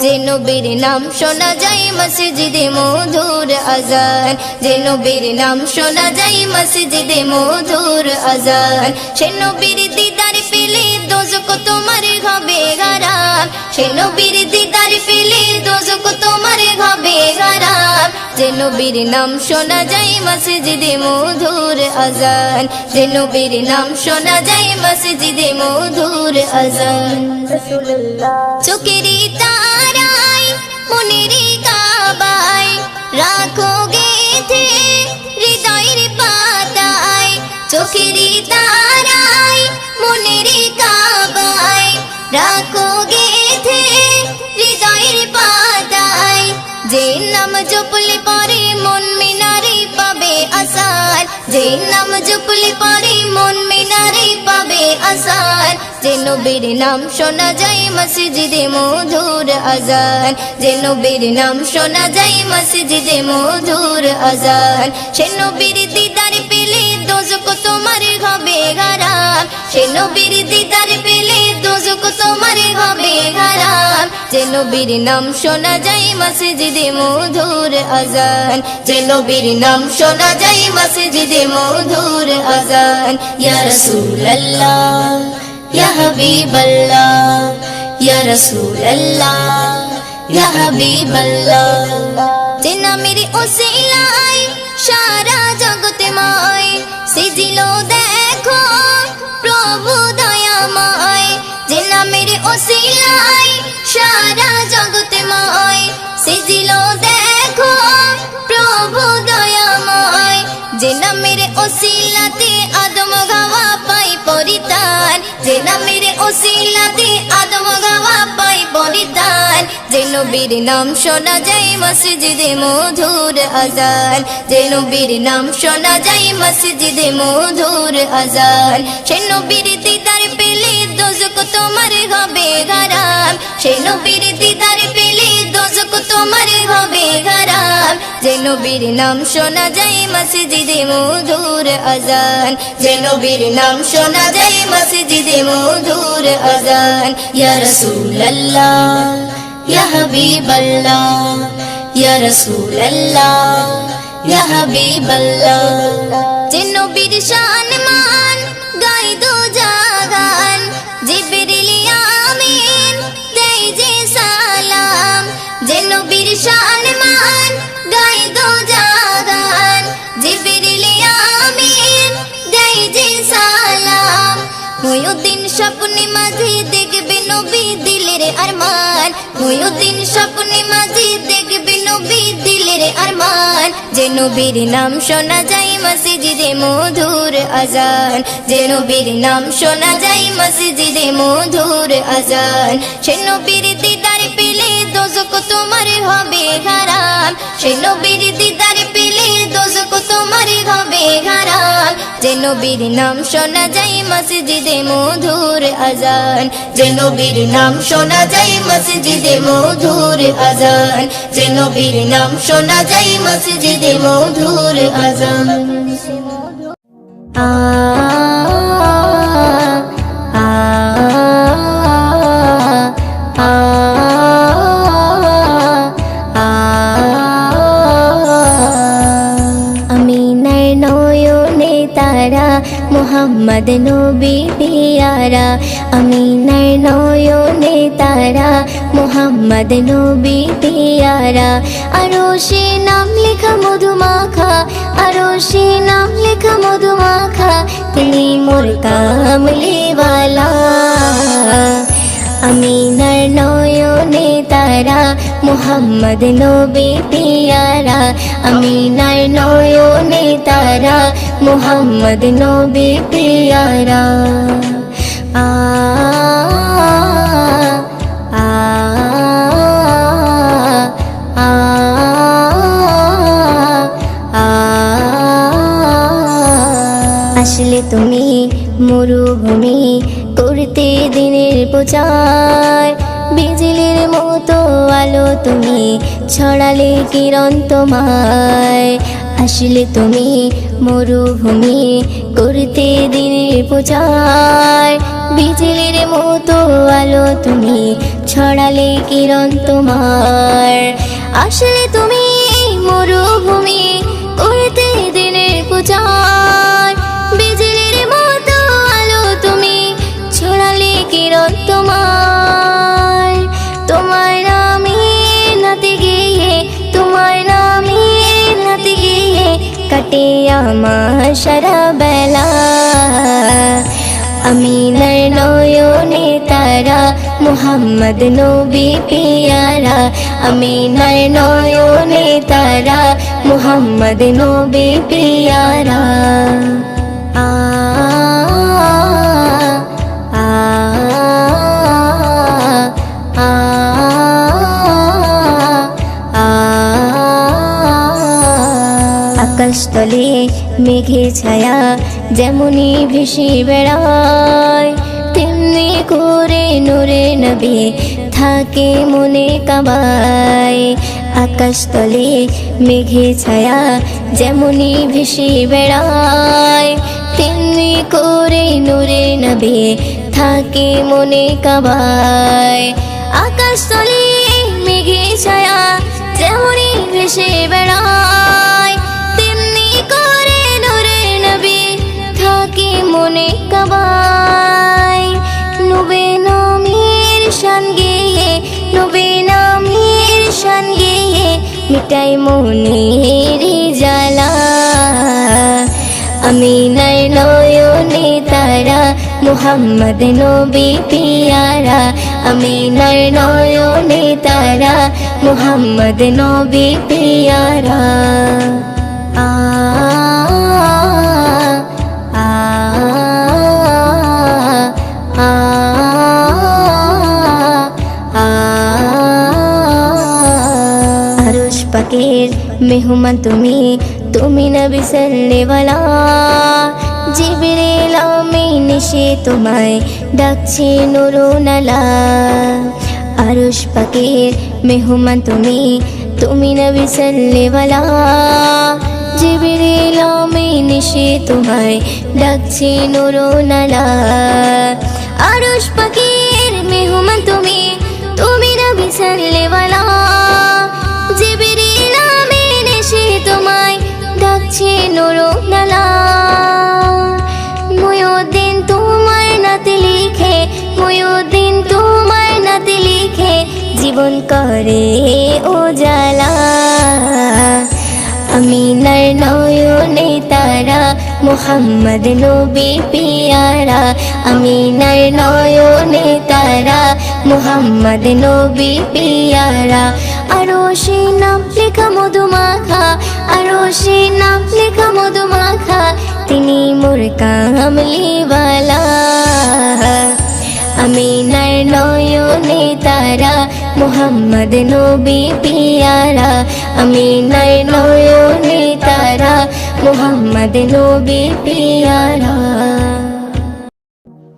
যে নবীর নাম শোনা যায় মসজিদে মধুর আজান, যে নবীর নাম শোনা যায় মসজিদে মধুর আজান। সে নবীর দিদার পেলে দোজখ তোমার হবে হারাম, সে নবীর দিদার পেলে দোজখ তোমার হবে হারাম। যে নবীর নাম শোনা যায় মসজিদে মধুর আজান, যে নবীর নাম শোনা যায় মসজিদে মধুর আজান। চোখেরই তারায় মনেরই কাবায় রাখো গেথে হৃদয়ের পাতায়, চোখেরই তারায় মনেরই কাবায় রাখো গেথে হৃদয়ের পাতায়। যে নাম জপলে পরে মন মিনারে পাবে আসার, যে নাম জপলে পরে মন মিনারে পাবে আসার। যে নবীর নাম শোনা যায় মসজিদে মধুর আজান, যে নবীর নাম শোনা যায় মসজিদে মধুর আজান। সে নবীর দিদার পেলে দোজখ তোমার হবে হারাম, সে নবীর দিদার পেলে দোজখ তোমার হবে হারাম। যে নবীর নাম শোনা যায় মসজিদে মধুর আজান, যে নবীর নাম শোনা যায় মসজিদে মধুর আজান। ইয়া রাসূলুল্লাহ ইয়া হাবিবাল্লাহ, ইয়া রাসূলুল্লাহ ইয়া হাবিবাল্লাহ। যে নামের ওসিলায় সারা জগৎময় সিজিল দেখো প্রভু দয়াময়, যে নামের ওসিলায় সারা জগৎময় সিজিল দেখো প্রভু দয়াময়। যে নামের ওসিলাতে আদম গাওয়া পাই পরিত্রাণ, যে নামের ওসিলাতে আদম গাওয়া পাই পরিত্রাণ। যে নবীর নাম শোনা যায় মসজিদে মধুর আজান, যে নবীর নাম শোনা যায় মসজিদে মধুর আজান। সে নবীর দিদার পেলে দোজখ তোমার হবে হারাম, সে নবীর দিদার পেলে দোজখ তোমার হবে হারাম। যে নবীর নাম শোনা যায় মসজিদে মধুর আজান, যে নবীর নাম শোনা যায় মসজিদে মধুর আজান। ইয়া রাসূলুল্লাহ ইয়া হাবিবাল্লাহ, ইয়া রাসূলুল্লাহ ইয়া হাবিবাল্লাহ। যে নবীর শান মান গায় দো জাগান, জিবরিল আমিন দেয় যে সালাম। যে নবীর শান মান গায় দো জাগান, জিবরিল আমিন দেয় যে সালাম। মুয়ুদ্দিন স্বপ্নে মাঝে দেখবে নবী দিলের আরমান, মুয়ুদ্দিন স্বপ্নে মাঝে দেখবে নবী দিলের আরমান। যে নবীর নাম শোনা যায় মসজিদে মধুর আজান, যে নবীর নাম শোনা যায় মসজিদে মধুর আজান। সে নবীর দিদার পেলে দোজখ তোমার হবে হারাম, সে নবীর দিদার পেলে দোজখ তোমার হবে হারাম। যে নবীর নাম শোনা যায় মসজিদে মধুর আজান, যে নবীর নাম শোনা যায় মসজিদে মধুর আজান, যে নবীর নাম শোনা যায় মসজিদে মধুর আজান। আমিনার নয়নে তারা মুহাম্মদ নবী পিয়ারা, আমিনার নয়নে তারা মুহাম্মদ নবী পিয়ারা। আরশে নাম লেখা মধুমাখা, আরশে নাম লেখা মধুমাখা, তিনি মোর কামলিওয়ালা। আমিনার নয়নে তারা মুহাম্মদ নবী পিয়ারা, আমিনার নয়নে তারা মুহাম্মদ নবী পিয়ারা। আ আ আ আ আসলে তুমি মরুভূমি করতে দিনের প্রচার, বিজলির মতো আলো তুমি ছড়ালে কিরণ তোমায়। আসলে তুমি মরুভূমি করতে দিনের প্রচার, বিজলির মতো আলো তুমি ছড়ালে কিরণ তোমার। আসলে তুমি মরুভূমি করতে দিনের প্রচার, বিজলির মতো আলো তুমি ছড়ালে কিরণ তোমার। তোমার নামে নাতে গিয়ে, তোমার নামে নাতে গিয়ে কাটে আমার সারা বেলা। আমিনার নয়নে তারা মুহাম্মদ নবী পিয়ারা, আমিনার নয়নে তারা মুহাম্মদ নবী পিয়ারা। আ আ আ আকাশতলে মেঘে ছায়া যেমনি ভেসে বেড়ায়, তেমনি করে নূরে নবী থাকে মনে কাবায়। আকাশতলে মেঘে ছায়া যেমনি ভেসে বেড়ায়, তেমনি করে নূরে নবী থাকে মনে কাবায়। আকাশতলে মেঘে ছায়া যেমনি ভেসে বেড়ায়, তেমনি করে নূরে নবী থাকে মনে কাবায়। নবী নামের শান গেয়ে, নবী নামের শান গেয়ে মিটাই মনের জ্বালা। আমিনার নয়নে তারা মুহাম্মদ নবী পিয়ারা, আমিনার নয়নে তারা মুহাম্মদ নবী পিয়ারা। আ আ আ আরশ পাকের মেহমান তুমি, তুমি নবী সাল্লেওয়ালা। জিবরিল আমিন এসে তোমায় ডাকছে নুরুনালা। আরশ পাকের মেহমান তুমি, তুমি নবী সাল্লেওয়ালা। জিবরিল আমিন এসে তোমায় ডাকছে নুরুনালা। আরশ পাকের মেহমান তুমি, তুমি নবী সাল্লেওয়ালা। জিবরিল আমিন এসে তোমায় ডাকছে নুরুনালা। মুয়ুদ্দিন তোমার নাতে লিখে, মুয়ুদ্দিন তোমার নাতে লিখে জীবন করে উজালা। আমিনার নয়নে তারা মুহাম্মদ নবী পিয়ারা, আমিনার নয়নে তারা মুহাম্মদ নবী পিয়ারা। আরশে নাম লেখা মধুমাখা, আরশে নাম লেখা মধুমাখা তিনি মোর কামলিওয়ালা। আমিনার নয়নে তারা মুহাম্মদ নবী পিয়ারা, আমিনার নয়নে তারা মুহাম্মদ নবী পিয়ারা।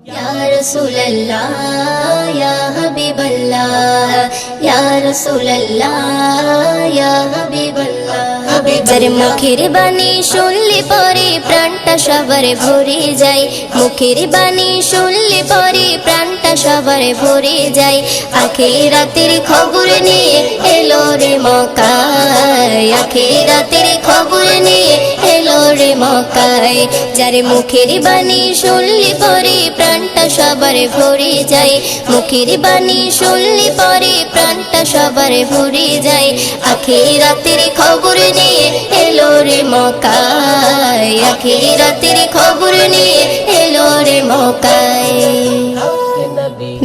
ইয়া রাসূলুল্লাহ ইয়া হাবিবাল্লাহ, ইয়া রাসূলুল্লাহ ইয়া হাবিবাল্লাহ। যার মুখের বাণী শুনলে পরে প্রাণটা সবার ভরে যায়, মুখের বাণী শুনলে পরে প্রাণটা সবার ভরে যায়। আখিরাতের খবর নিয়ে এলো রে মক্কায়, আখিরাতের খবর নিয়ে এলো রে মক্কায়। যার মুখের বাণী শুনলে পরে প্রাণটা সবার ভরে যায়, মুখের বাণী শুনলে পরে প্রাণটা সবার ভরে যায়। আখিরাতের খবর নিয়ে এলো রে মক্কায়, আখিরাতের খবর নিয়ে এলো রে মক্কায়।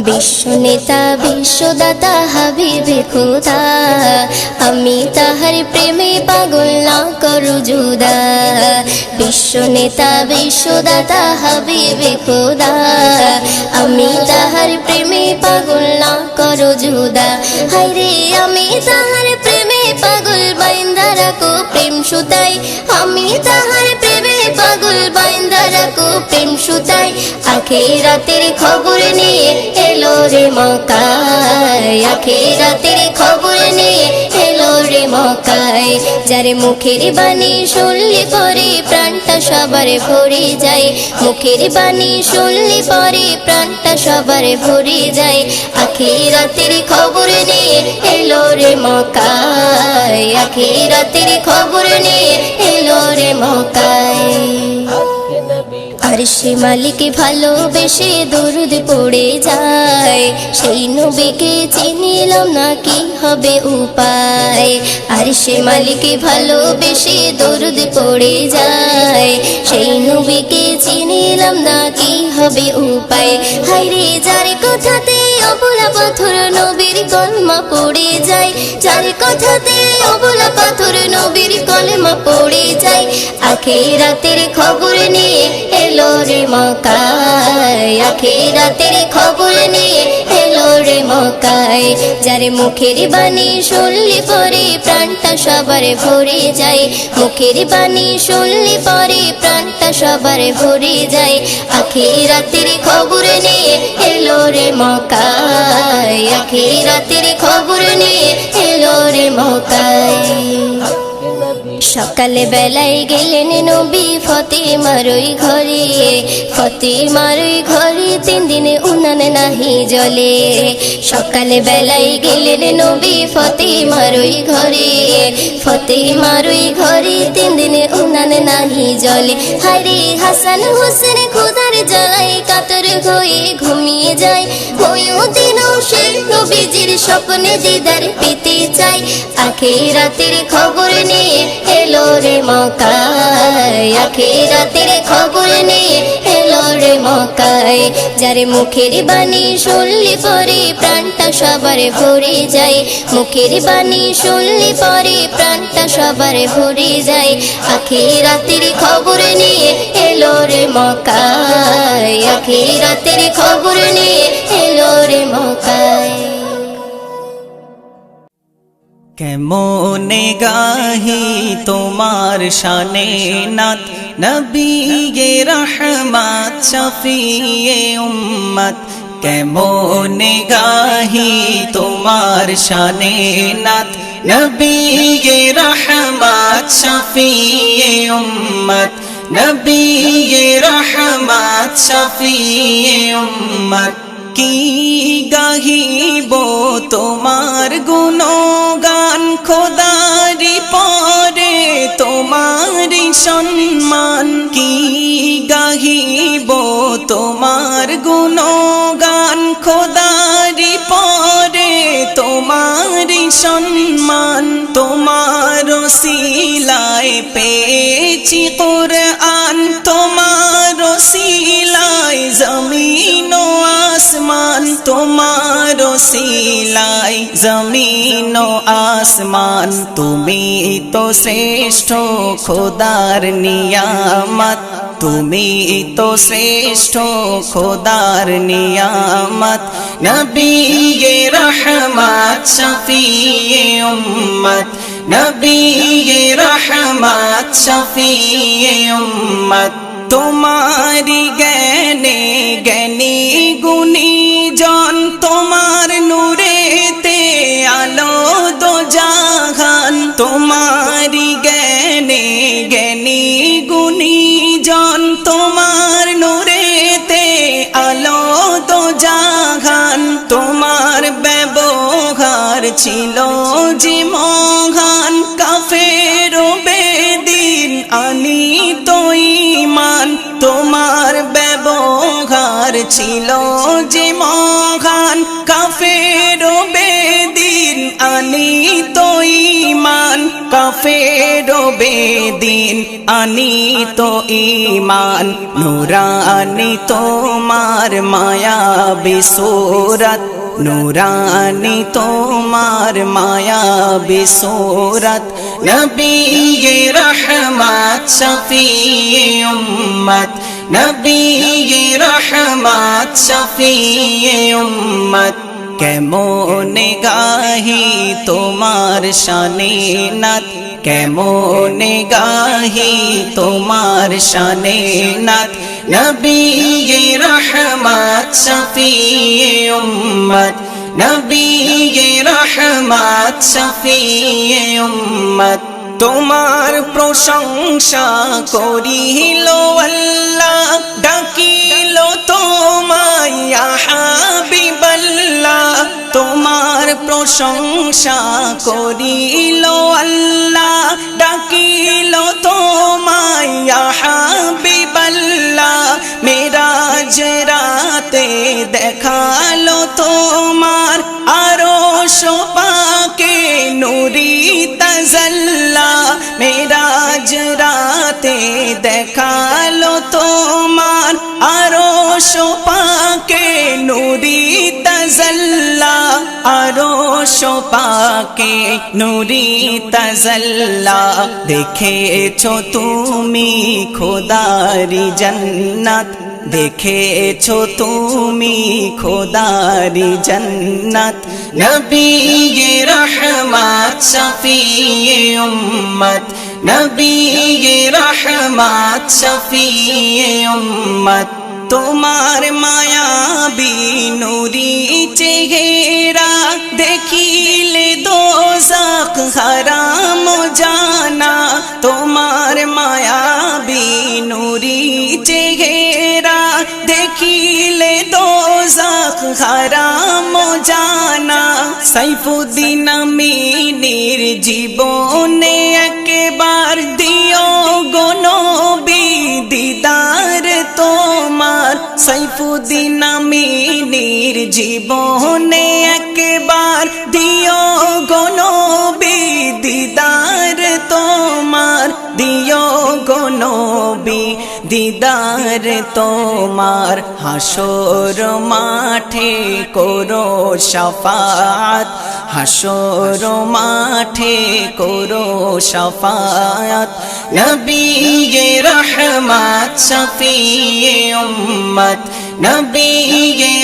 বিশ্ব নেতা বিশ্বদাতা হাবিবে খোদা, আমি তাহার প্রেমে পাগল না করু জুদা। বিশ্ব নেতা বিশ্বদাতা হাবিবে খোদা, আমি তাহার প্রেমে পাগল না করু জুদা। হায়রে আমি তাহার প্রেমে পাগল বাইন্দা রাখো প্রেম সুতাই, আমি তাহার প্রেমে পাগল বাইন্দা রাখো প্রেম সুতাই। আখিরাতের খবর নিয়ে এলো রে মক্কায়, আখিরাতের খবর নিয়ে এলো রে মক্কায় যার মুখের বাণী শুনলে পরে প্রাণটা সবার ভরে যায় মুখের বাণী শুনলে পরে প্রাণটা সবার ভরে যায় আখিরাতের খবর নিয়ে এলো রে মক্কায় আখিরাতের খবর নিয়ে এলো রে মক্কায় আরশে মালিক ভালোবেসে দরুদ পড়ে যায় সেই নবীকে চিনিলাম না কি হবে উপায় আরশে মালিক ভালোবেসে দরুদ পড়ে যায় সেই নবীকে চিনিলাম না কি হবে উপায় হায়রে যার কথাতে অবলা পাথর নবীর কলমা পড়ে যায় যার কথাতে অবলা পাথর নবীর কলমা পড়ে যায় আখিরাতের খবর নিয়ে এলো রে মক্কায় আখিরাতের খবর নিয়ে এলো রে মক্কায় যার মুখের বাণী শুনলে পরে প্রাণটা সবার ভরে যায় মুখের বাণী শুনলে পরে প্রাণটা সবার ভরে যায় আখিরাতের খবর নিয়ে এলো রে মক্কায় আখিরাতের খবর নিয়ে এলো রে মক্কায় সকালে বেলায় গেলেন নবী ফতেমার ওই ঘরে ফতেমার ওই ঘরে 3 দিনে উনান নাহি জ্বলে সকালে বেলায় গেলেন নবী ফতেমার ওই ঘরে ফতেমার ওই ঘরে 3 দিনে উনান নাহি জ্বলে হায়রে হাসান হোসেন খোদার জ্বালায় কাতর হয়ে ঘুমিয়ে যায় ওইও দিনও সে নবীজির স্বপ্নে দিদার পেতে চায় আখিরাতের খবর নিয়ে এলো রে মক্কায় আখিরাতের খবর নিয়ে এলো রে মক্কায় যার মুখের বাণী শুনলে পরে প্রাণটা সবার ভরে যায় মুখের বাণী শুনলে পরে প্রাণটা সবার ভরে যায় আখিরাতের খবর নিয়ে এলো রে মক্কায় আখিরাতের খবর নিয়ে এলো রে মক্কায় কেমনে গাহি তোমার শানে নাত নবিয়ে রহমত শফিয়ে উম্মত কেমনে গাহি তোমার শানে নাত নবিয়ে রহমত শফিয়ে উম্মত নবিয়ে রহমত শফিয়ে উম্মত কি গাহিব তোমার গুণগান খোদারি পরে তোমারি সম্মান কি গাহিব তোমার গুণগান খোদারি পরে তোমারি সম্মান তোমার সিলায় পেয়েছি কুরআন তোমার সিলায় জমিন ও আসমান তোমার সিলায় জমিন ও আসমান তুমি তো শ্রেষ্ঠ খোদার নিয়ামত তুমি তো শ্রেষ্ঠ খোদার নিয়ামত নবিয়ে রহমত শফিয়ে উম্মত নবিয়ে রহমত শফিয়ে উম্মত তোমারি জ্ঞানে জ্ঞানী গুণী জন তোমার নূরেতে আলো দো জাহান তোমারি জ্ঞানে জ্ঞানী গুণী জন তোমার নূরেতে আলো দো জাহান তোমার ব্যবহার ছিল যে মহান কাফের বেদিন আনিত ঈমান তোমার ব্যবহার ছিল যে মহান কাফের বেদিন আনিত ঈমান কাফের বেদিন আনিত ঈমান নূরানি তোমার মায়াবী সূরত নূরানি তোমার মায়াবী সূরত নবিয়ে রহমত শফিয়ে উম্মত নবিয়ে রহমত শফিয়ে উম্মত কেমনে গাহি তোমার শানে নাত কেমনে গাহি তোমার শানে নাত নবিয়ে রহমত শফিয়ে উম্মত নবী রহমত শফিয়ে উম্মত তোমার প্রশংসা করিল আল্লাহ ডাকিল তোমায় ইয়া হাবিবাল্লাহ তোমার প্রশংসা করিল আল্লাহ ডাকিল তোমায় ইয়া হাবিবাল্লাহ মেরাজ রাতে দেখালো তোমার আরশ পাকে নূরি তাজাল্লা মেরাজ রাতে দেখালো তোমার আরশ পাকে নূরি তাজাল্লা আরশ পাকে নূরি তাজাল্লা দেখেছো তুমি খোদারি জান্নাত দেখেছো তুমি খোদারি জান্নাত নবী রহমত শফিয়ে উম্মত নবী রহমত শফিয়ে উম্মত তোমার মায়াবী নূরি চেহারা দেখিলে দোজখ হারাম জানা তোমার মায়াবী নূরি চেহারা দেখিলে দোজখ হারাম জানা সাইফুদ্দিন আমিনীর জীবনে একবার দিও গো নবী দিদার তোমার সাইফুদ্দিন আমিনীর জীবনে একবার দিও গো নবী দিদার তোমার দিও গো নবী দিদার তোমার হাসর মাঠে করো শাফাত হাসর মাঠে করো শাফাত নবী রহমত শফিয়ে উম্মত নবী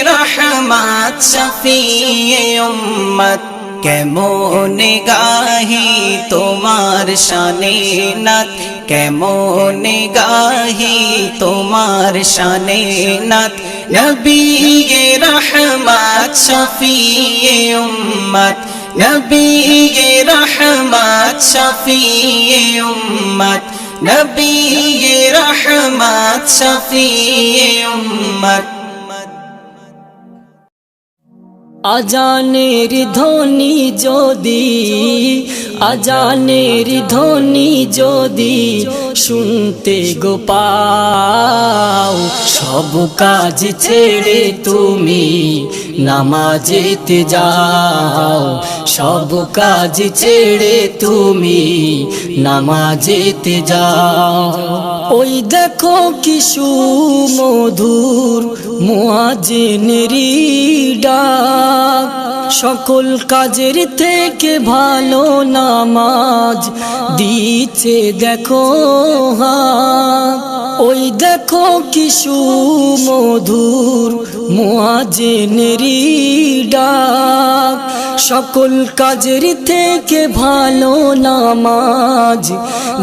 রহমত শফিয়ে উম্মত কেমনে গাহি তোমার শানে নাত কেমনে গাহি তোমার শানে নাত নবী রহমত শফিয়ে উম্মত নবী রহমত শফিয়ে উম্মত নবী রহমত শফিয়ে উম্মত আজানের ধ্বনি যদি আজানের ধ্বনি যদি শুনতে গো পাও সব কাজ ছেড়ে তুমি নামাজেতে যাও সব কাজ ছেড়ে তুমি নামাজেতে যাও ওই দেখো কি সুমধুর মুয়াজ্জিনেরই ডাক সকল কাজের থেকে ভালো নামাজ দিচ্ছে দেখো ওই দেখো কি সুমধুর মুয়াজ্জিনেরই ডাক সকল কাজের থেকে ভালো নামাজ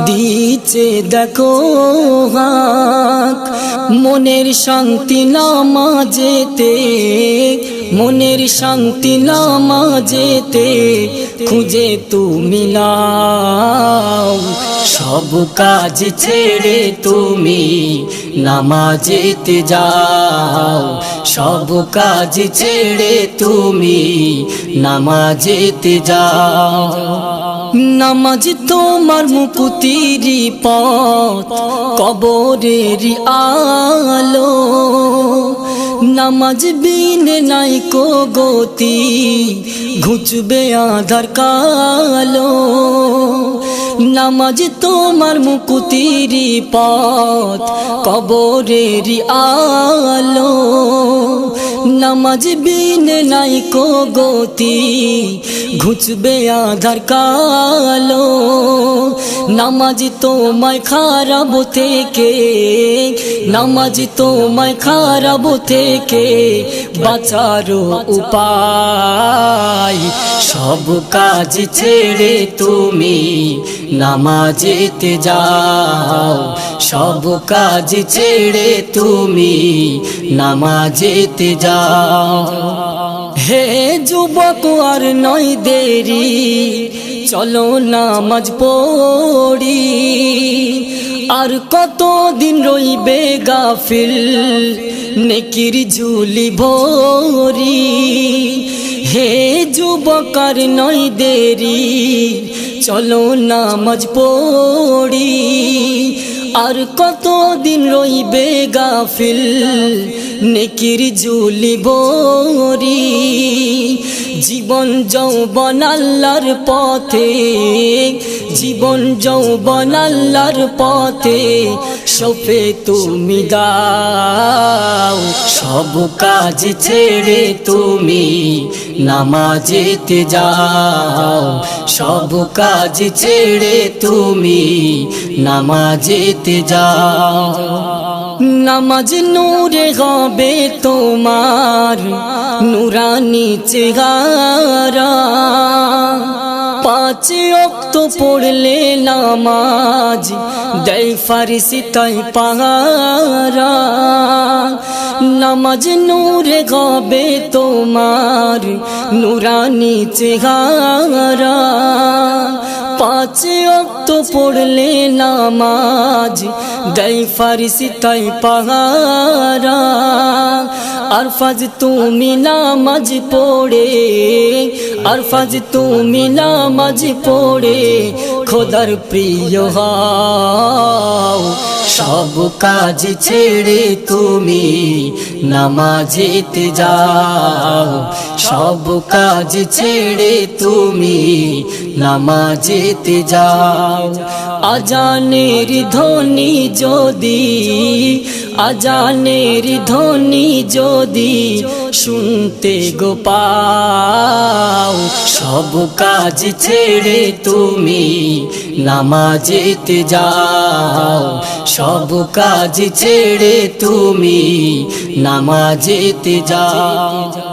দিচ্ছে দেখো মনের শান্তি নামাজেতে মনের শান্তি নামাজেতে খুঁজে তুমি নাও সব কাজ ছেড়ে তুমি নামাজেতে যাও সব কাজ ছেড়ে তুমি নামাজেতে যাও নামাজ তোমার মুক্তির পথ কবরের আলো নামাজ বিনে নাই কো গতি ঘুচবে আধার কালো নামাজ তোমার মুক্তির পথ কবরের আলো নামাজ বিনে নাই কো গতি ঘুচবে আধার কালো নামাজ তোমায় খারাপ থেকে নামাজ তোমায় খারাপ থেকে বাঁচারও উপায় সব কাজ ছেড়ে তুমি নামাজেতে যাও সব কাজ ছেড়ে তুমি নামাজেতে যাও হে যুবক আর নয় দেরি, চলো নামাজ পড়ি। আর কতদিন রইবে গাফিল, নেকির ঝুলি ভরি। হে যুবক আর নয় দেরি, চলো নামাজ পড়ি। আর কতদিন রইবে গাফিল, নেকির ঝুলি ভরি। জীবন যৌবন আল্লাহর পথে, জীবন যৌবন আল্লাহর পথে, সফে তুমি দাও। সব কাজ ছেড়ে তুমি নামাজেতে যাও। সব কাজ ছেড়ে তুমি নামাজেতে যাও। নামাজ নূরে হবে তোমার, নুরানি চেহারা। 5 ওয়াক্ত পড়লে নামাজ দেয় ফারিস্তায় পাহারা। নামাজ নূরে হবে তোমার, নুরানি চেহারা। 5 ওয়াক্ত পড়লে নামাজ দেয় ফারিস্তায় পাহারা। আর ফাজ তুমি নামাজ পড়ে, আর ফাজ তুমি নামাজ পড়ে খোদার প্রিয় হও। সব কাজ ছেড়ে তুমি নামাজেতে যাও। সব কাজ ছেড়ে তুমি নামাজেতে যাও। আজানের ধ্বনি যদি, আজানের ধ্বনি যদি শুনতে গো পাও, সব কাজ ছেড়ে তুমি নামাজেতে যাও। সব কাজ ছেড়ে তুমি নামাজেতে যাও।